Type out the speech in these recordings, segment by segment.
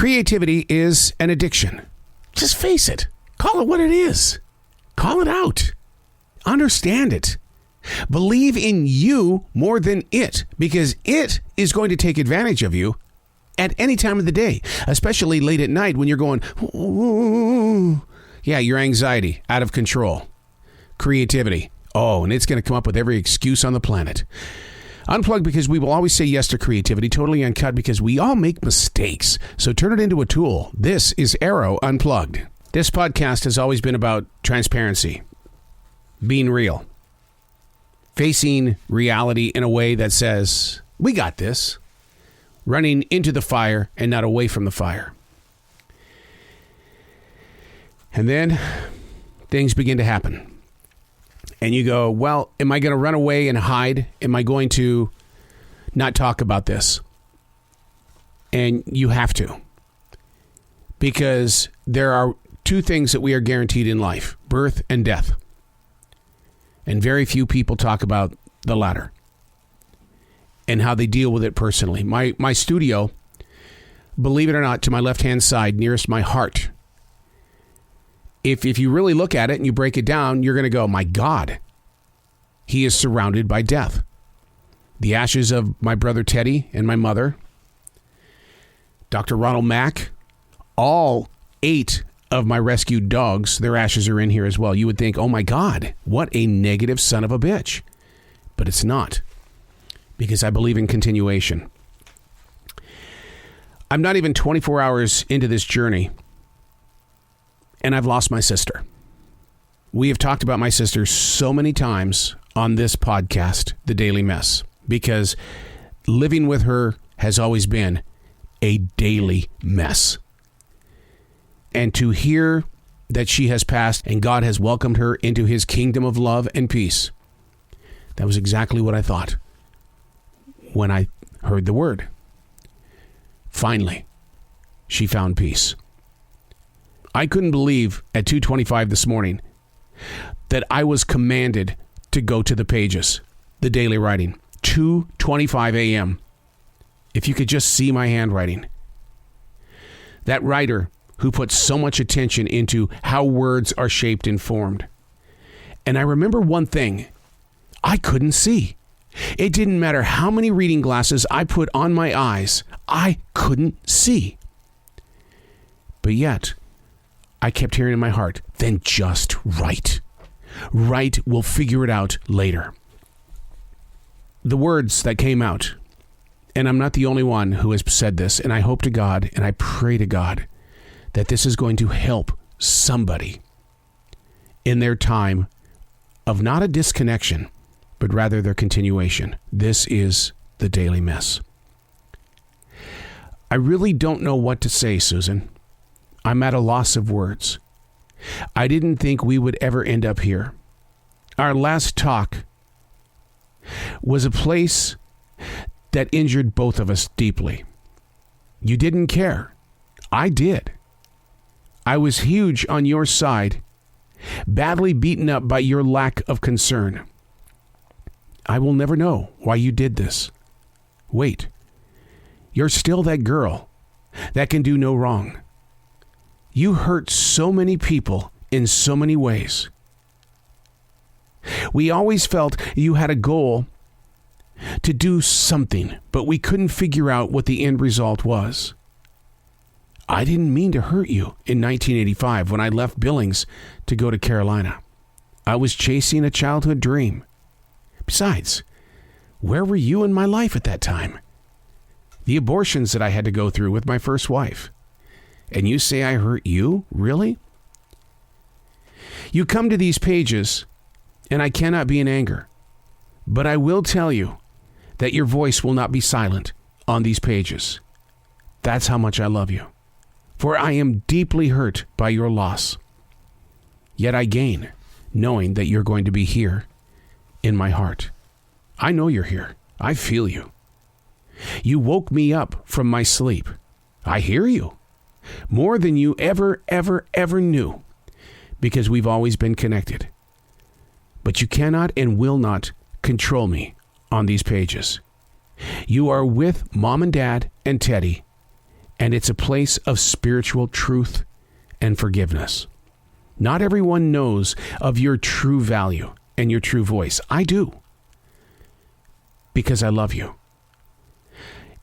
Creativity is an addiction. Just face it. Call it what it is. Call it out. Understand it. Believe in you more than it, because it is going to take advantage of you at any time of the day, especially late at night when you're going, ooh. Yeah, your anxiety out of control. Creativity. Oh, and it's going to come up with every excuse on the planet. Unplugged, because we will always say yes to creativity. Totally Uncut, because we all make mistakes. So turn it into a tool. This is Arroe Unplugged. This podcast has always been about transparency, being real, facing reality in a way that says, we got this, running into the fire and not away from the fire. And then things begin to happen. And you go, well, am I going to run away and hide? Am I going to not talk about this? And you have to. Because there are two things that we are guaranteed in life, birth and death. And very few people talk about the latter and how they deal with it personally. My studio, believe it or not, to my left-hand side, nearest my heart, if you really look at it and you break it down, you're going to go, my God, he is surrounded by death. The ashes of my brother Teddy and my mother, Dr. Ronald Mack, all 8 of my rescued dogs, their ashes are in here as well. You would think, oh my God, what a negative son of a bitch. But it's not, because I believe in continuation. I'm not even 24 hours into this journey, and I've lost my sister. We have talked about my sister so many times on this podcast, The Daily Mess, because living with her has always been a daily mess. And to hear that she has passed and God has welcomed her into his kingdom of love and peace, that was exactly what I thought when I heard the word. Finally, she found peace. I couldn't believe at 2:25 this morning that I was commanded to go to the pages, the daily writing, 2:25 a.m. If you could just see my handwriting. That writer who puts so much attention into how words are shaped and formed. And I remember one thing, I couldn't see. It didn't matter how many reading glasses I put on my eyes, I couldn't see. But yet, I kept hearing in my heart, then just write. Write, we'll figure it out later. The words that came out, and I'm not the only one who has said this, and I hope to God, and I pray to God, that this is going to help somebody in their time of not a disconnection, but rather their continuation. This is The Daily Mess. I really don't know what to say, Susan. I'm at a loss of words. I didn't think we would ever end up here. Our last talk was a place that injured both of us deeply. You didn't care. I did. I was huge on your side, badly beaten up by your lack of concern. I will never know why you did this. Wait, you're still that girl that can do no wrong. You hurt so many people in so many ways. We always felt you had a goal to do something, but we couldn't figure out what the end result was. I didn't mean to hurt you in 1985 when I left Billings to go to Carolina. I was chasing a childhood dream. Besides, where were you in my life at that time? The abortions that I had to go through with my first wife. And you say I hurt you? Really? You come to these pages, and I cannot be in anger. But I will tell you that your voice will not be silent on these pages. That's how much I love you. For I am deeply hurt by your loss. Yet I gain, knowing that you're going to be here in my heart. I know you're here. I feel you. You woke me up from my sleep. I hear you. More than you ever knew, because we've always been connected. But you cannot and will not control me on these pages. You are with Mom and Dad and Teddy, And it's a place of spiritual truth and forgiveness. Not everyone knows of your true value and your true voice. I do. Because I love you.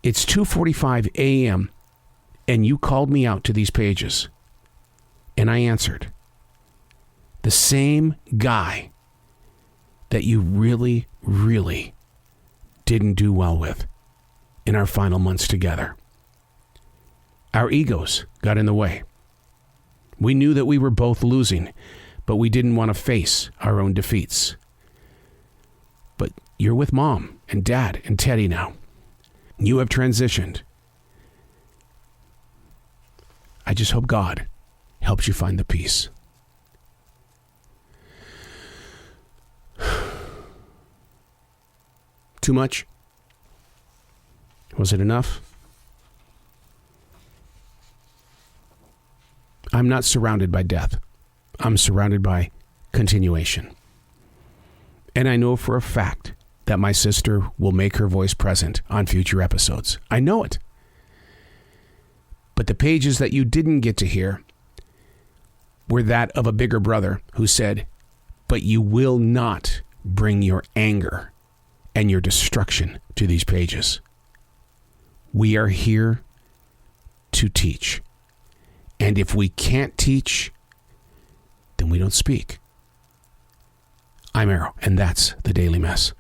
It's 2:45 a.m. and you called me out to these pages. And I answered. The same guy that you really, really didn't do well with in our final months together. Our egos got in the way. We knew that we were both losing, but we didn't want to face our own defeats. But you're with Mom and Dad and Teddy now. You have transitioned. I just hope God helps you find the peace. Too much? Was it enough? I'm not surrounded by death. I'm surrounded by continuation. And I know for a fact that my sister will make her voice present on future episodes. I know it. But the pages that you didn't get to hear were that of a bigger brother who said, but you will not bring your anger and your destruction to these pages. We are here to teach. And if we can't teach, then we don't speak. I'm Arroe, and that's the Daily Mess.